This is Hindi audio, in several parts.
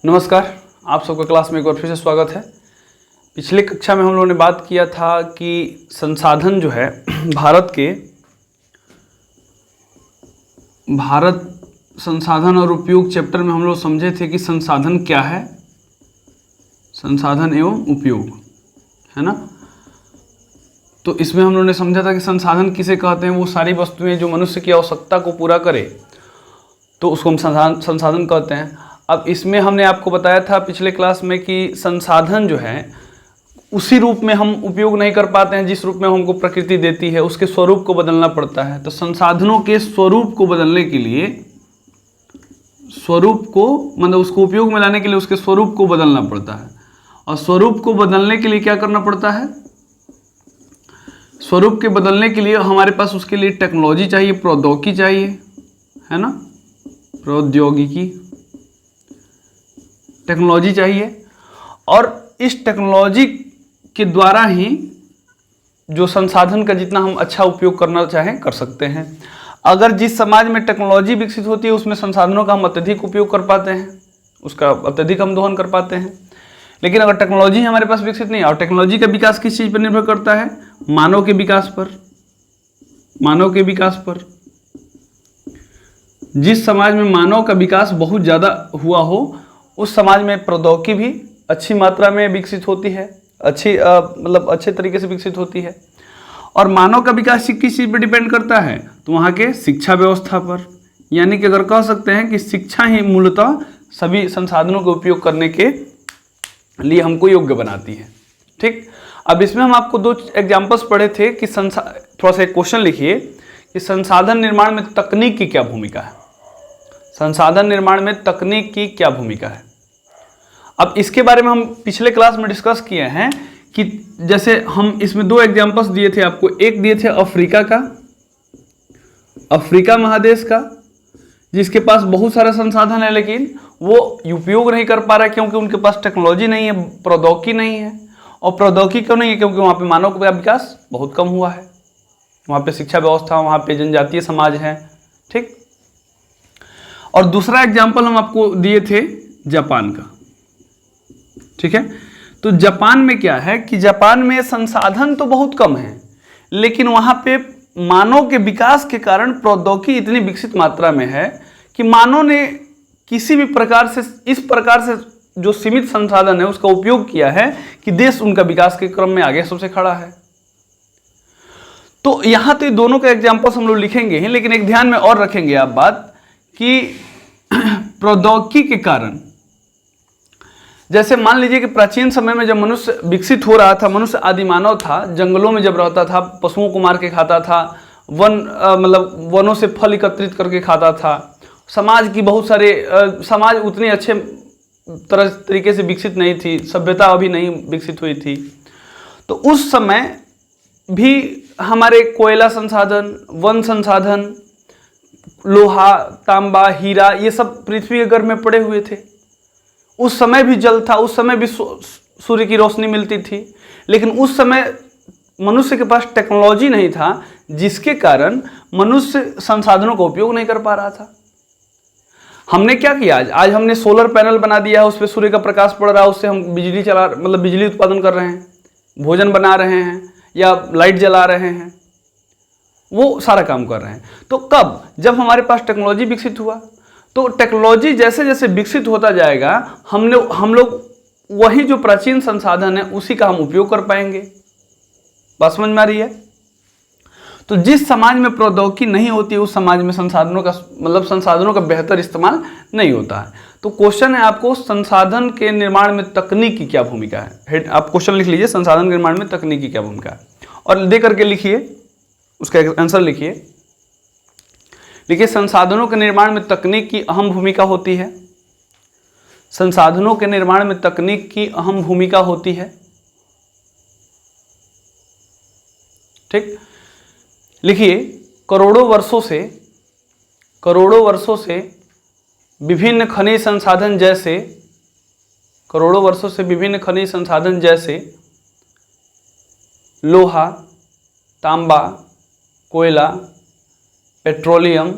नमस्कार, आप सबका क्लास में एक बार फिर से स्वागत है। पिछले कक्षा में हम लोगों ने बात किया था कि संसाधन जो है भारत संसाधन और उपयोग चैप्टर में हम लोग समझे थे कि संसाधन क्या है, संसाधन एवं उपयोग, है ना। तो इसमें हम लोगों ने समझा था कि संसाधन किसे कहते हैं, वो सारी वस्तुएं जो मनुष्य की आवश्यकता को पूरा करे तो उसको हम संसाधन कहते हैं। अब इसमें हमने आपको बताया था पिछले क्लास में कि संसाधन जो है उसी रूप में हम उपयोग नहीं कर पाते हैं जिस रूप में हमको प्रकृति देती है, उसके स्वरूप को बदलना पड़ता है। तो संसाधनों के स्वरूप को बदलने के लिए, स्वरूप को मतलब उसको उपयोग में लाने के लिए उसके स्वरूप को बदलना पड़ता है। और स्वरूप को बदलने के लिए क्या करना पड़ता है? स्वरूप के बदलने के लिए हमारे पास उसके लिए टेक्नोलॉजी चाहिए, प्रौद्योगिकी चाहिए, है ना, प्रौद्योगिकी, टेक्नोलॉजी चाहिए। और इस टेक्नोलॉजी के द्वारा ही जो संसाधन का जितना हम अच्छा उपयोग करना चाहें कर सकते हैं। अगर जिस समाज में टेक्नोलॉजी विकसित होती है उसमें संसाधनों का हम अत्यधिक उपयोग कर पाते हैं, उसका अत्यधिक हम दोहन कर पाते हैं। लेकिन अगर टेक्नोलॉजी हमारे पास विकसित नहीं है, और टेक्नोलॉजी का विकास किस चीज़ पर निर्भर करता है? मानव के विकास पर, मानव के विकास पर। जिस समाज में मानव का विकास बहुत ज़्यादा हुआ हो उस समाज में प्रौद्योगिकी भी अच्छी मात्रा में विकसित होती है, अच्छे तरीके से विकसित होती है। और मानव का विकास किस चीज़ पर डिपेंड करता है? तो वहाँ के शिक्षा व्यवस्था पर। यानी कि अगर कह सकते हैं कि शिक्षा ही मूलतः सभी संसाधनों का उपयोग करने के लिए हमको योग्य बनाती है। ठीक, अब इसमें हम आपको दो एग्जाम्पल्स पढ़े थे कि थोड़ा सा एक क्वेश्चन लिखिए कि संसाधन निर्माण में तकनीक की क्या भूमिका है। संसाधन निर्माण में तकनीक की क्या भूमिका है? अब इसके बारे में हम पिछले क्लास में डिस्कस किए हैं कि जैसे हम इसमें दो एग्जांपल्स दिए थे आपको। एक दिए थे अफ्रीका का, अफ्रीका महादेश का, जिसके पास बहुत सारा संसाधन है लेकिन वो उपयोग नहीं कर पा रहा है क्योंकि उनके पास टेक्नोलॉजी नहीं है, प्रौद्योगिकी नहीं है। और प्रौद्योगिकी क्यों नहीं है? क्योंकि वहाँ पे मानव का विकास बहुत कम हुआ है, वहाँ पे शिक्षा व्यवस्था, वहाँ पे जनजातीय समाज है। ठीक, और दूसरा एग्जाम्पल हम आपको दिए थे जापान का। ठीक है, तो जापान में क्या है कि जापान में संसाधन तो बहुत कम है लेकिन वहां पे मानव के विकास के कारण प्रौद्योगिकी इतनी विकसित मात्रा में है कि मानव ने किसी भी प्रकार से इस प्रकार से जो सीमित संसाधन है उसका उपयोग किया है कि देश उनका विकास के क्रम में आगे सबसे खड़ा है। तो यहां तो दोनों का एग्जाम्पल्स हम लोग लिखेंगे ही, लेकिन एक ध्यान में और रखेंगे आप बात कि प्रौद्योगिकी के कारण, जैसे मान लीजिए कि प्राचीन समय में जब मनुष्य विकसित हो रहा था, मनुष्य आदि मानव था, जंगलों में जब रहता था, पशुओं को मार के खाता था, वनों से फल एकत्रित करके खाता था, समाज की बहुत सारे समाज उतने अच्छे तरीके से विकसित नहीं थी, सभ्यता अभी नहीं विकसित हुई थी। तो उस समय भी हमारे कोयला संसाधन, वन संसाधन, लोहा, तांबा, हीरा, ये सब पृथ्वी के गर्भ में पड़े हुए थे। उस समय भी जल था, उस समय भी सूर्य की रोशनी मिलती थी, लेकिन उस समय मनुष्य के पास टेक्नोलॉजी नहीं था जिसके कारण मनुष्य संसाधनों का उपयोग नहीं कर पा रहा था। हमने क्या किया? आज हमने सोलर पैनल बना दिया है, उस पर सूर्य का प्रकाश पड़ रहा है, उससे हम बिजली उत्पादन कर रहे हैं, भोजन बना रहे हैं या लाइट जला रहे हैं, वो सारा काम कर रहे हैं। तो कब? जब हमारे पास टेक्नोलॉजी विकसित हुआ। तो टेक्नोलॉजी जैसे जैसे विकसित होता जाएगा हम लोग वही जो प्राचीन संसाधन है उसी का हम उपयोग कर पाएंगे। बात समझ में आ रही है? तो जिस समाज में प्रौद्योगिकी नहीं होती उस समाज में संसाधनों का बेहतर इस्तेमाल नहीं होता है। तो क्वेश्चन है आपको, संसाधन के निर्माण में तकनीक की क्या भूमिका है? आप क्वेश्चन लिख लीजिए, संसाधन के निर्माण में तकनीक की क्या भूमिका है, और दे करके लिखिए, उसका आंसर लिखिए। देखिए, संसाधनों के निर्माण में तकनीक की अहम भूमिका होती है। संसाधनों के निर्माण में तकनीक की अहम भूमिका होती है। ठीक, लिखिए, करोड़ों वर्षों से विभिन्न खनिज संसाधन जैसे लोहा, तांबा, कोयला, पेट्रोलियम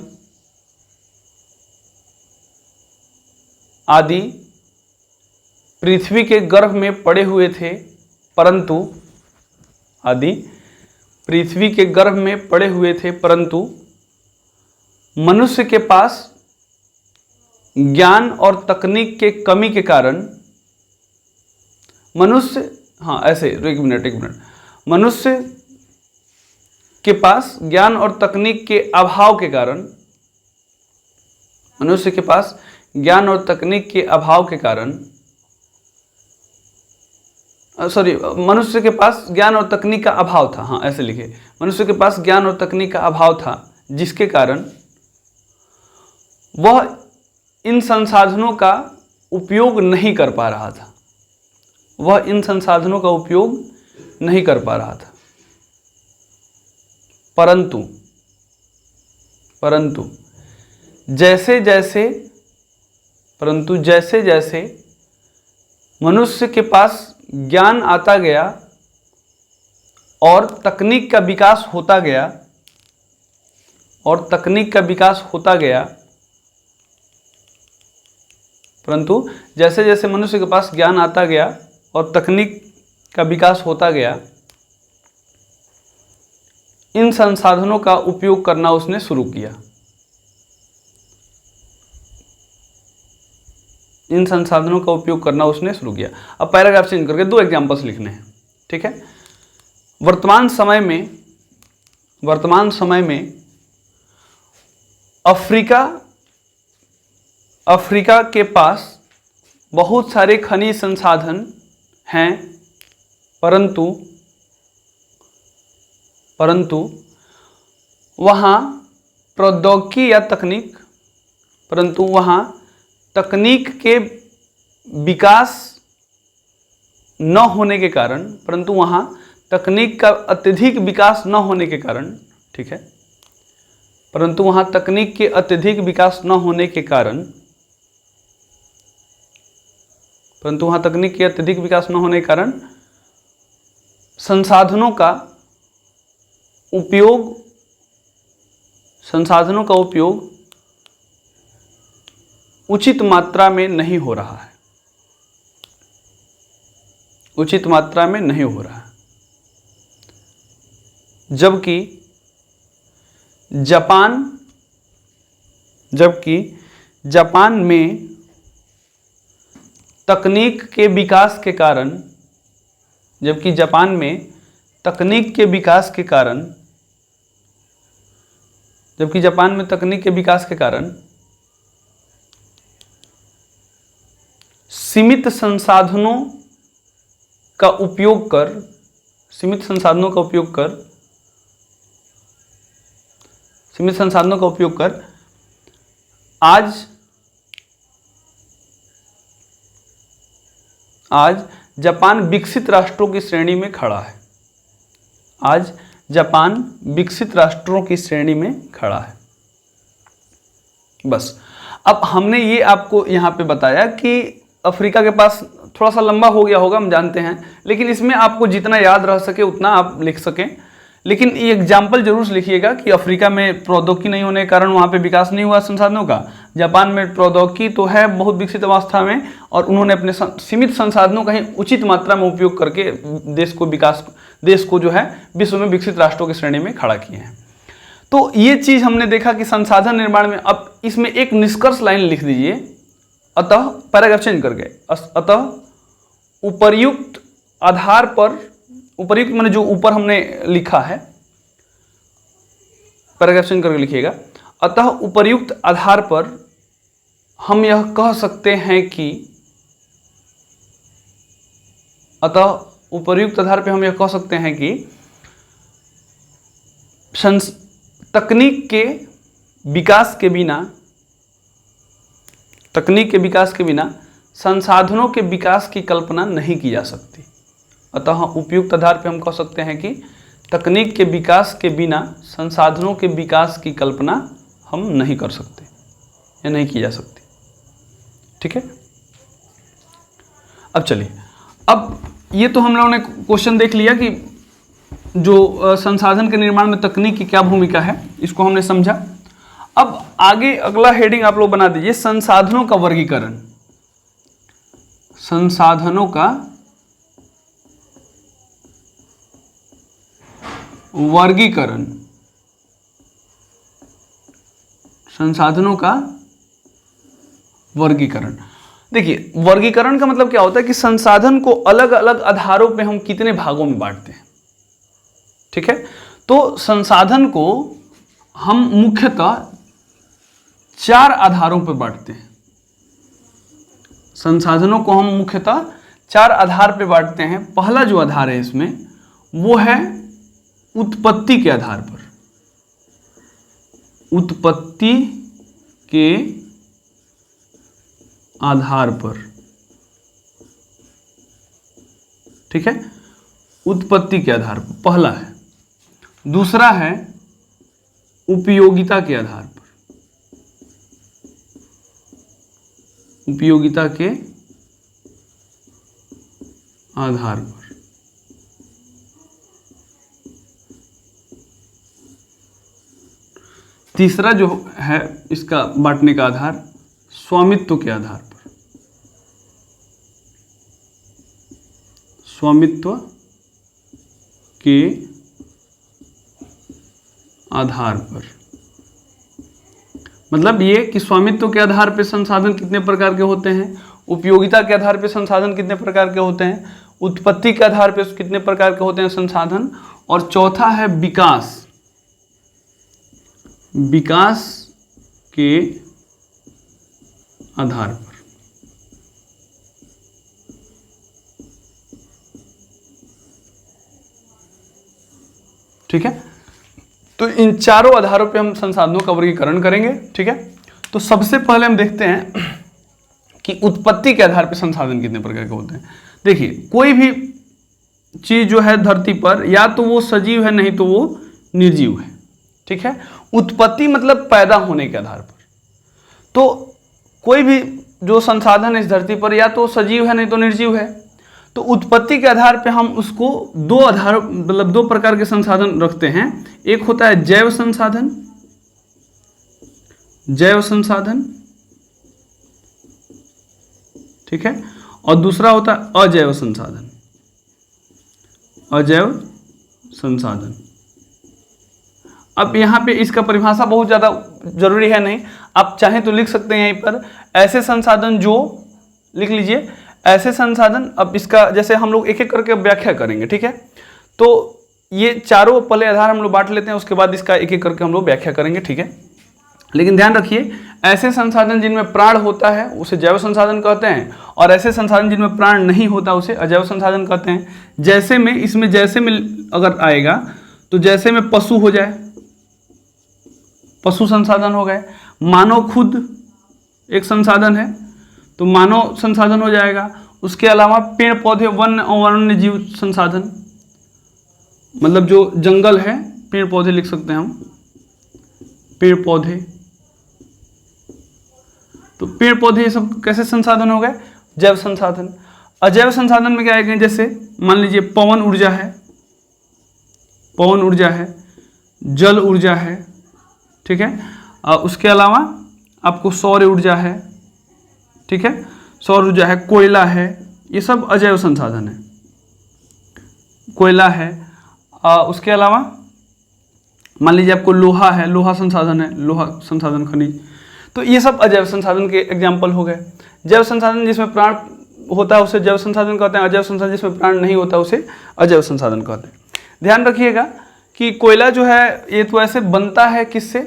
आदि पृथ्वी के गर्भ में पड़े हुए थे परंतु आदि पृथ्वी के गर्भ में पड़े हुए थे परंतु मनुष्य के पास ज्ञान और तकनीक के कमी के कारण मनुष्य के पास ज्ञान और तकनीक के अभाव के कारण मनुष्य के पास ज्ञान और तकनीक के अभाव के कारण मनुष्य के पास ज्ञान और तकनीक का अभाव था, हाँ ऐसे लिखे, मनुष्य के पास ज्ञान और तकनीक का अभाव था जिसके कारण वह इन संसाधनों का उपयोग नहीं कर पा रहा था, वह इन संसाधनों का उपयोग नहीं कर पा रहा था। परंतु जैसे जैसे मनुष्य के पास ज्ञान आता गया और तकनीक का विकास होता गया परंतु जैसे जैसे मनुष्य के पास ज्ञान आता गया और तकनीक का विकास होता गया, इन संसाधनों का उपयोग करना उसने शुरू किया। अब पैराग्राफ चेंज करके 2 एग्जांपल्स लिखने हैं, ठीक है। वर्तमान समय में अफ्रीका के पास बहुत सारे खनिज संसाधन हैं परंतु वहाँ प्रौद्योगिकी या तकनीक के विकास न होने के कारण, तकनीक का अत्यधिक विकास न होने के कारण, ठीक है, परंतु वहाँ तकनीक के अत्यधिक विकास न होने के कारण संसाधनों का उपयोग उचित मात्रा में नहीं हो रहा है। जबकि जापान में तकनीक के विकास के कारण सीमित संसाधनों का उपयोग कर आज जापान विकसित राष्ट्रों की श्रेणी में खड़ा है। बस अब हमने ये आपको यहाँ पे बताया कि अफ्रीका के पास थोड़ा सा लंबा हो गया होगा, हम जानते हैं, लेकिन इसमें आपको जितना याद रह सके उतना आप लिख सकें। लेकिन ये एग्जाम्पल जरूर लिखिएगा कि अफ्रीका में प्रौद्योगिकी नहीं होने के कारण वहाँ पे विकास नहीं हुआ संसाधनों का। जापान में प्रौद्योगिकी तो है बहुत विकसित अवस्था में, और उन्होंने अपने सीमित संसाधनों का ही उचित मात्रा में उपयोग करके देश को जो है विश्व में विकसित राष्ट्रों की श्रेणी में खड़ा किए हैं। तो ये चीज़ हमने देखा कि संसाधन निर्माण में, अब इसमें एक निष्कर्ष लाइन लिख दीजिए, अतः पैराग्राफ चेंज करके, अतः उपर्युक्त आधार पर, उपर्युक्त मैंने जो ऊपर हमने लिखा है, पैराग्राफ चेंज करके लिखिएगा, अतः उपर्युक्त आधार पर हम यह कह सकते हैं कि तकनीक के विकास के बिना संसाधनों के विकास की कल्पना नहीं की जा सकती। अतः उपयुक्त आधार पर हम कह सकते हैं कि तकनीक के विकास के बिना संसाधनों के विकास की कल्पना हम नहीं कर सकते या नहीं की जा सकती। ठीक है, अब चलिए, अब ये तो हम लोगों ने क्वेश्चन देख लिया कि जो संसाधन के निर्माण में तकनीक की क्या भूमिका है, इसको हमने समझा। अब आगे अगला हेडिंग आप लोग बना दीजिए, संसाधनों का वर्गीकरण। संसाधनों का वर्गीकरण, संसाधनों का वर्गीकरण। देखिए, वर्गीकरण का मतलब क्या होता है कि संसाधन को अलग अलग आधारों पे हम कितने भागों में बांटते हैं। ठीक है, तो संसाधन को हम मुख्यतः 4 आधारों पर बांटते हैं। संसाधनों को हम मुख्यतः 4 आधार पर बांटते हैं। पहला जो आधार है इसमें वो है उत्पत्ति के आधार पर, उत्पत्ति के आधार पर। ठीक है, उत्पत्ति के आधार पर पहला है। दूसरा है उपयोगिता के आधार पर, उपयोगिता के आधार पर। तीसरा जो है इसका बांटने का आधार स्वामित्व के आधार पर, स्वामित्व के आधार पर। मतलब ये कि स्वामित्व के आधार पर संसाधन कितने प्रकार के होते हैं, उपयोगिता के आधार पर संसाधन कितने प्रकार के होते हैं, उत्पत्ति के आधार पर कितने प्रकार के होते हैं संसाधन, और चौथा है विकास, विकास के आधार पर। ठीक है, तो इन चारों आधारों पे हम संसाधनों का वर्गीकरण करेंगे। ठीक है, तो सबसे पहले हम देखते हैं कि उत्पत्ति के आधार पर संसाधन कितने प्रकार के होते हैं। देखिए, कोई भी चीज जो है धरती पर या तो वो सजीव है नहीं तो वो निर्जीव है। ठीक है, उत्पत्ति मतलब पैदा होने के आधार पर। तो कोई भी जो संसाधन है इस धरती पर या तो सजीव है नहीं तो निर्जीव है। तो उत्पत्ति के आधार पर हम उसको 2 आधार मतलब 2 प्रकार के संसाधन रखते हैं। एक होता है जैव संसाधन, जैव संसाधन। ठीक है, और दूसरा होता है अजैव संसाधन, अजैव संसाधन। अब यहाँ पे इसका परिभाषा बहुत ज़्यादा जरूरी है नहीं, आप चाहें तो लिख सकते हैं यहीं पर ऐसे संसाधन जो, लिख लीजिए ऐसे संसाधन। अब इसका जैसे हम लोग एक एक करके व्याख्या करेंगे। ठीक है, तो ये चारों पहले आधार हम लोग बांट लेते हैं, उसके बाद इसका एक एक करके हम लोग व्याख्या करेंगे। ठीक है, लेकिन ध्यान रखिए ऐसे संसाधन जिनमें प्राण होता है उसे जैव संसाधन कहते हैं, और ऐसे संसाधन जिनमें प्राण नहीं होता उसे अजैव संसाधन कहते हैं। जैसे में इसमें जैसे में अगर आएगा तो जैसे में पशु हो जाए, पशु संसाधन हो गए। मानव खुद एक संसाधन है तो मानव संसाधन हो जाएगा। उसके अलावा पेड़ पौधे, वन और वन्य जीव संसाधन, मतलब जो जंगल है, पेड़ पौधे लिख सकते हैं हम, पेड़ पौधे। तो पेड़ पौधे ये सब कैसे संसाधन हो गए, जैव संसाधन। अजैव संसाधन में क्या आएंगे, जैसे मान लीजिए पवन ऊर्जा है, पवन ऊर्जा है, जल ऊर्जा है। ठीक है, उसके अलावा आपको सौर ऊर्जा है। ठीक है, सौर ऊर्जा है, कोयला है, ये सब अजैव संसाधन है, कोयला है। उसके अलावा मान लीजिए आपको लोहा है, लोहा संसाधन है, लोहा संसाधन खनिज। तो ये सब अजैव संसाधन के एग्जाम्पल हो गए। जैव संसाधन जिसमें प्राण होता है उसे जैव संसाधन कहते हैं, अजैव संसाधन जिसमें प्राण नहीं होता उसे अजैव संसाधन कहते हैं। ध्यान रखिएगा कि कोयला जो है ये तो ऐसे बनता है, किससे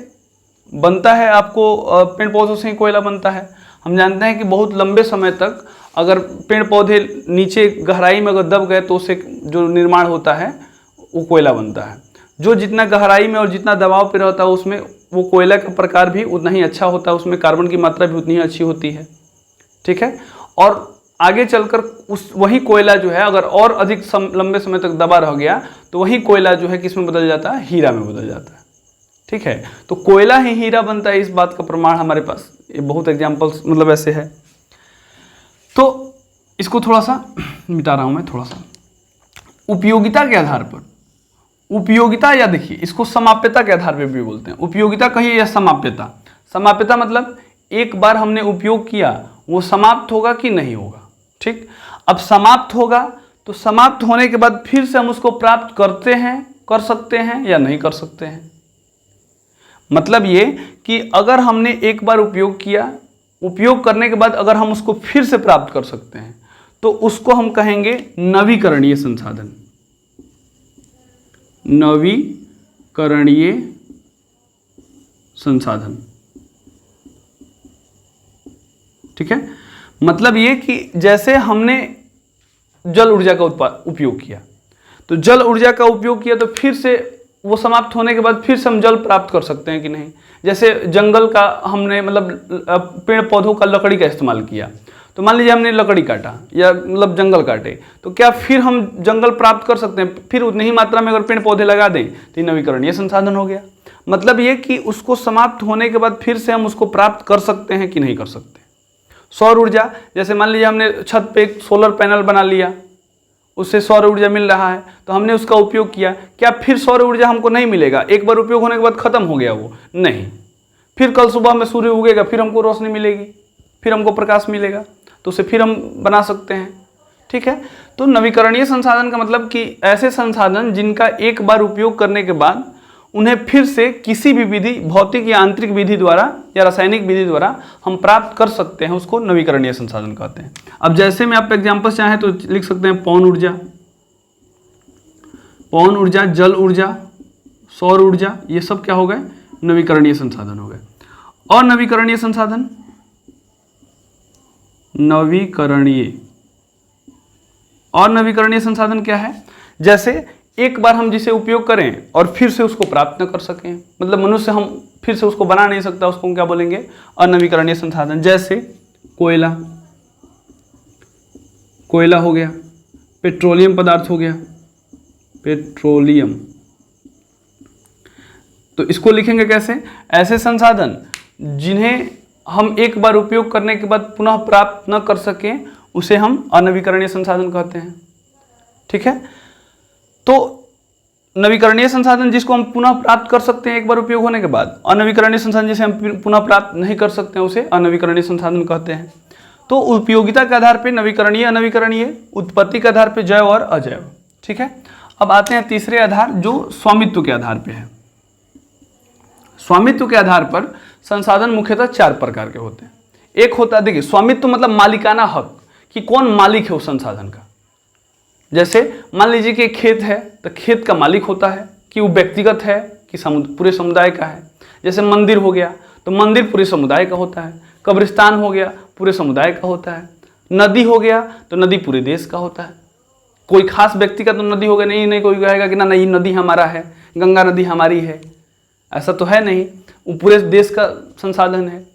बनता है, आपको पेड़ पौधों से ही कोयला बनता है। हम जानते हैं कि बहुत लंबे समय तक अगर पेड़ पौधे नीचे गहराई में अगर दब गए तो उससे जो निर्माण होता है वो कोयला बनता है। जो जितना गहराई में और जितना दबाव पे रहता है उसमें वो कोयला का प्रकार भी उतना ही अच्छा होता है, उसमें कार्बन की मात्रा भी उतनी ही अच्छी होती है। ठीक है, और आगे चलकर उस वही कोयला जो है अगर और अधिक लंबे समय तक दबा रह गया तो वही कोयला जो है किसमें बदल जाता है, हीरा में बदल जाता है। ठीक है, तो कोयला ही हीरा बनता है, इस बात का प्रमाण हमारे पास ये बहुत एग्जाम्पल्स मतलब ऐसे है। तो इसको थोड़ा सा मिटा रहा हूं मैं, थोड़ा सा उपयोगिता के आधार पर, उपयोगिता या देखिए इसको समाप्यता के आधार पर भी बोलते हैं। उपयोगिता कहिए या समाप्यता। समाप्यता मतलब एक बार हमने उपयोग किया वो समाप्त होगा कि नहीं होगा, ठीक। अब समाप्त होगा तो समाप्त होने के बाद फिर से हम उसको प्राप्त करते हैं, कर सकते हैं या नहीं कर सकते हैं। मतलब ये कि अगर हमने एक बार उपयोग किया, उपयोग करने के बाद अगर हम उसको फिर से प्राप्त कर सकते हैं तो उसको हम कहेंगे नवीकरणीय संसाधन। नवीकरणीय संसाधन, ठीक है। मतलब ये कि जैसे हमने जल ऊर्जा का उपयोग किया, तो जल ऊर्जा का उपयोग किया तो फिर से वो समाप्त होने के बाद फिर से हम जल प्राप्त कर सकते हैं कि नहीं। जैसे जंगल का हमने मतलब पेड़ पौधों का लकड़ी का इस्तेमाल किया, तो मान लीजिए हमने लकड़ी काटा या मतलब जंगल काटे, तो क्या फिर हम जंगल प्राप्त कर सकते हैं? फिर उतनी ही मात्रा में अगर पेड़ पौधे लगा दें तो ये नवीकरणीय संसाधन हो गया। मतलब ये कि उसको समाप्त होने के बाद फिर से हम उसको प्राप्त कर सकते हैं कि नहीं कर सकते। सौर ऊर्जा, जैसे मान लीजिए हमने छत पे एक सोलर पैनल बना लिया, उससे सौर ऊर्जा मिल रहा है, तो हमने उसका उपयोग किया, क्या फिर सौर ऊर्जा हमको नहीं मिलेगा? एक बार उपयोग होने के बाद खत्म हो गया वो? नहीं, फिर कल सुबह में सूर्य उगेगा, फिर हमको रोशनी मिलेगी, फिर हमको प्रकाश मिलेगा, तो उसे फिर हम बना सकते हैं, ठीक है। तो नवीकरणीय संसाधन का मतलब कि ऐसे संसाधन जिनका एक बार उपयोग करने के बाद उन्हें फिर से किसी भी विधि, भौतिक या आंतरिक विधि द्वारा या रासायनिक विधि द्वारा हम प्राप्त कर सकते हैं, उसको नवीकरणीय संसाधन कहते हैं। अब जैसे में आप एग्जाम्पल चाहें तो लिख सकते हैं पवन ऊर्जा, पवन ऊर्जा, जल ऊर्जा, सौर ऊर्जा, ये सब क्या हो गए? नवीकरणीय संसाधन हो गए। और नवीकरणीय संसाधन, नवीकरणीय और नवीकरणीय संसाधन क्या है? जैसे एक बार हम जिसे उपयोग करें और फिर से उसको प्राप्त न कर सकें, मतलब मनुष्य हम फिर से उसको बना नहीं सकता, उसको हम क्या बोलेंगे? अनवीकरणीय संसाधन। जैसे कोयला, कोयला हो गया, पेट्रोलियम पदार्थ हो गया, पेट्रोलियम। तो इसको लिखेंगे कैसे? ऐसे संसाधन जिन्हें हम एक बार उपयोग करने के बाद पुनः प्राप्त न कर सकें, उसे हम अनवीकरणीय संसाधन कहते हैं, ठीक है। तो नवीकरणीय संसाधन जिसको हम पुनः प्राप्त कर सकते हैं एक बार उपयोग होने के बाद, अनवीकरणीय संसाधन जिसे हम पुनः प्राप्त नहीं कर सकते हैं उसे अनवीकरणीय संसाधन कहते हैं। तो उपयोगिता के आधार पर नवीकरणीय, अनवीकरणीय, उत्पत्ति के आधार पर जैव और अजैव, ठीक है। अब आते हैं तीसरे आधार जो स्वामित्व के आधार पर है। स्वामित्व के आधार पर संसाधन मुख्यतः 4 प्रकार के होते हैं। एक होता है, देखिए, स्वामित्व मतलब मालिकाना हक, कि कौन मालिक है उस संसाधन का। जैसे मान लीजिए कि खेत है तो खेत का मालिक होता है, कि वो व्यक्तिगत है कि पूरे समुदाय का है। जैसे मंदिर हो गया तो मंदिर पूरे समुदाय का होता है। कब्रिस्तान हो गया पूरे समुदाय का होता है। नदी हो गया तो नदी पूरे देश का होता है। कोई खास व्यक्ति का तो नदी हो गया नहीं कोई कहेगा कि ना ये नदी हमारा है, गंगा नदी हमारी है, ऐसा तो है नहीं, वो पूरे देश का संसाधन है।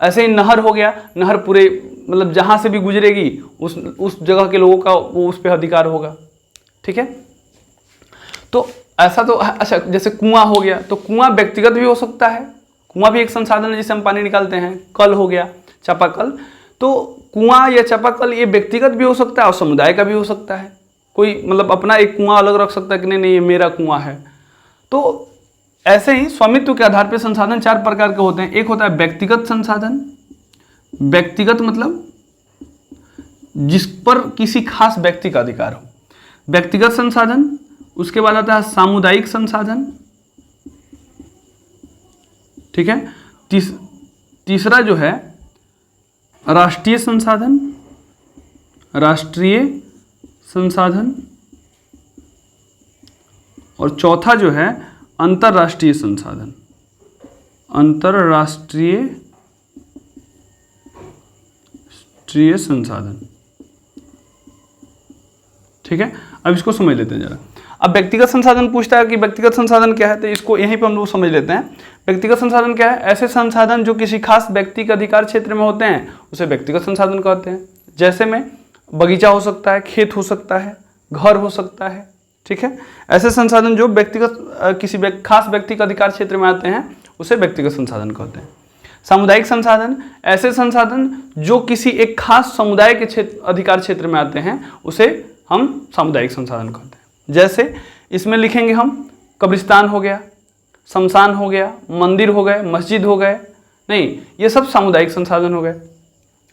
ऐसे ही नहर हो गया, नहर पूरे मतलब जहाँ से भी गुजरेगी उस जगह के लोगों का वो उस पर अधिकार होगा, ठीक है। तो ऐसा तो अच्छा, जैसे कुआं हो गया तो कुआं व्यक्तिगत भी हो सकता है, कुआं भी एक संसाधन है जिससे हम पानी निकालते हैं। कल हो गया, चापाकल, तो कुआं या चापाकल ये व्यक्तिगत भी हो सकता है और समुदाय का भी हो सकता है। कोई मतलब अपना एक कुआं अलग रख सकता है कि नहीं ये मेरा कुआं है। तो ऐसे ही स्वामित्व के आधार पर संसाधन 4 प्रकार के होते हैं। एक होता है व्यक्तिगत संसाधन, व्यक्तिगत मतलब जिस पर किसी खास व्यक्ति का अधिकार हो, व्यक्तिगत संसाधन। उसके बाद आता है सामुदायिक संसाधन, ठीक है। तीसरा जो है राष्ट्रीय संसाधन, राष्ट्रीय संसाधन। और चौथा जो है अंतरराष्ट्रीय संसाधन, अंतरराष्ट्रीय संसाधन, ठीक है। अब इसको समझ लेते हैं जरा। अब व्यक्तिगत संसाधन पूछता है कि व्यक्तिगत संसाधन क्या है, तो इसको यहीं पे हम लोग समझ लेते हैं। व्यक्तिगत संसाधन क्या है? ऐसे संसाधन जो किसी खास व्यक्ति के अधिकार क्षेत्र में होते हैं उसे व्यक्तिगत संसाधन कहते हैं। जैसे में बगीचा हो सकता है, खेत हो सकता है, घर हो सकता है, ठीक है। ऐसे संसाधन जो व्यक्तिगत किसी खास व्यक्ति के अधिकार क्षेत्र में आते हैं उसे व्यक्तिगत संसाधन कहते हैं। सामुदायिक संसाधन, ऐसे संसाधन जो किसी एक खास समुदाय के अधिकार क्षेत्र में आते हैं उसे हम सामुदायिक संसाधन कहते हैं। जैसे इसमें लिखेंगे हम कब्रिस्तान हो गया, शमशान हो गया, मंदिर हो गए, मस्जिद हो गए, नहीं ये सब सामुदायिक संसाधन हो गए।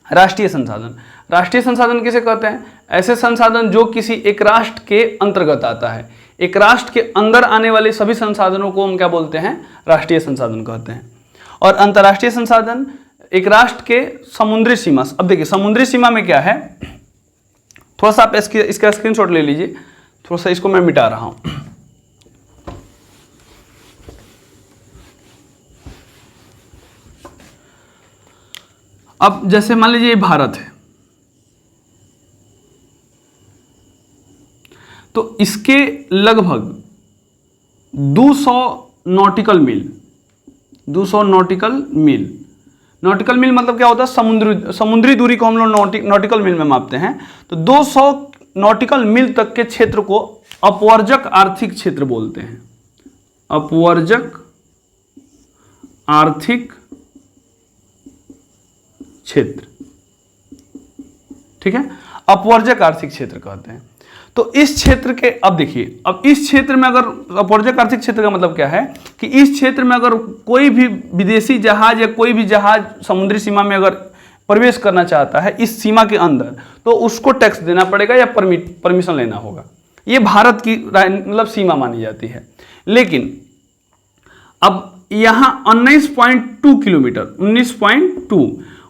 राष्ट्रीय संसाधन, राष्ट्रीय संसाधन किसे कहते हैं? ऐसे संसाधन जो किसी एक राष्ट्र के अंतर्गत आता है। एक राष्ट्र के अंदर आने वाले सभी संसाधनों को हम क्या बोलते हैं? राष्ट्रीय संसाधन कहते हैं। और अंतर्राष्ट्रीय संसाधन एक राष्ट्र के समुद्री सीमा। अब देखिए समुद्री सीमा में क्या है, थोड़ा सा आप इसका स्क्रीनशॉट ले लीजिए, थोड़ा सा इसको मैं मिटा रहा हूं। अब जैसे मान लीजिए ये भारत है, तो इसके लगभग 200 नॉटिकल मील, 200 नॉटिकल मील, नॉटिकल मील मतलब क्या होता है? समुद्री दूरी को हम लोग नॉटिकल मील में मापते हैं। तो 200 नॉटिकल मील तक के क्षेत्र को अपवर्जक आर्थिक क्षेत्र बोलते हैं। अपवर्जक आर्थिक क्षेत्र, ठीक है, अपवर्जक आर्थिक क्षेत्र कहते हैं। तो इस क्षेत्र के, अब देखिए, अब इस क्षेत्र में अगर अपवर्जक आर्थिक क्षेत्र का मतलब क्या है कि इस क्षेत्र में अगर कोई भी विदेशी जहाज या कोई भी जहाज समुद्री सीमा में अगर प्रवेश करना चाहता है इस सीमा के अंदर, तो उसको टैक्स देना पड़ेगा या परमिशन लेना होगा। ये भारत की मतलब सीमा मानी जाती है। लेकिन अब यहां 19.2 किलोमीटर,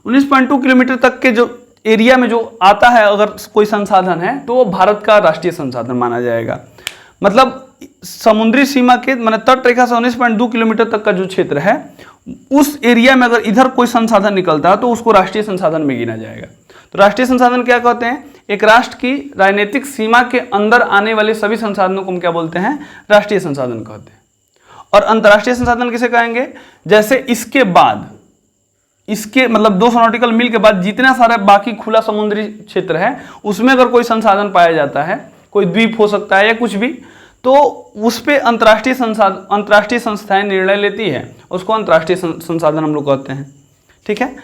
19.2 किलोमीटर तक के जो एरिया में जो आता है अगर कोई संसाधन है, तो वो भारत का राष्ट्रीय संसाधन माना जाएगा। मतलब समुद्री सीमा के मतलब तट रेखा से 19.2 किलोमीटर तक का जो क्षेत्र है, उस एरिया में अगर इधर कोई संसाधन निकलता है तो उसको राष्ट्रीय संसाधन में गिना जाएगा। तो राष्ट्रीय संसाधन क्या कहते हैं? एक राष्ट्र की राजनीतिक सीमा के अंदर आने वाले सभी संसाधनों को हम क्या बोलते हैं? राष्ट्रीय संसाधन कहते हैं। और अंतर्राष्ट्रीय संसाधन किसे कहेंगे? जैसे इसके बाद, इसके मतलब 200 नॉटिकल मील के बाद जितना सारा बाकी खुला समुद्री क्षेत्र है उसमें अगर कोई संसाधन पाया जाता है, कोई द्वीप हो सकता है या कुछ भी, तो उस पर अंतर्राष्ट्रीय संस्थाएं निर्णय लेती है, उसको अंतर्राष्ट्रीय संसाधन हम लोग कहते हैं। ठीक है,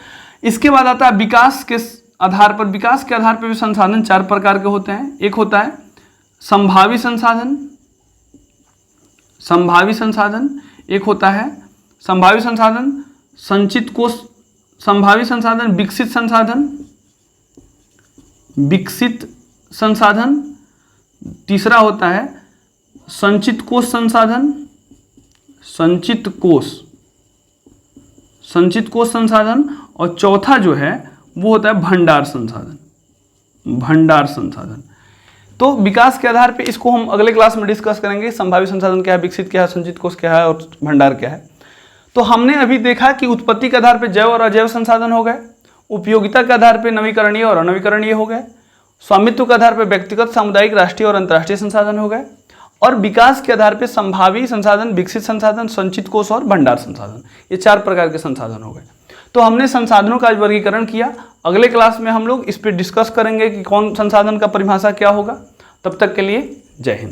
इसके बाद आता है विकास के आधार पर। विकास के आधार पर भी संसाधन 4 प्रकार के होते हैं। एक होता है संभावी संसाधन, संभावी संसाधन, एक होता है संभावी संसाधन संचित कोष, संभावी संसाधन विकसित संसाधन, विकसित संसाधन, तीसरा होता है संचित कोष संसाधन, संचित कोष, संचित कोष संसाधन, और चौथा जो है वो होता है भंडार संसाधन, भंडार संसाधन। तो विकास के आधार पे इसको हम अगले क्लास में डिस्कस करेंगे, संभावी संसाधन क्या है, विकसित क्या है, संचित कोष क्या है और भंडार क्या है। तो हमने अभी देखा कि उत्पत्ति के आधार पे जैव और अजैव संसाधन हो गए, उपयोगिता के आधार पे नवीकरणीय और अनवीकरणीय हो गए, स्वामित्व के आधार पे व्यक्तिगत, सामुदायिक, राष्ट्रीय और अंतर्राष्ट्रीय संसाधन हो गए, और विकास के आधार पे संभावी संसाधन, विकसित संसाधन, संचित कोष और भंडार संसाधन। ये 4 प्रकार के संसाधन हो गए। तो हमने संसाधनों का आज वर्गीकरण किया। अगले क्लास में हम लोग इस पर डिस्कस करेंगे कि कौन संसाधन का परिभाषा क्या होगा। तब तक के लिए जय हिंद।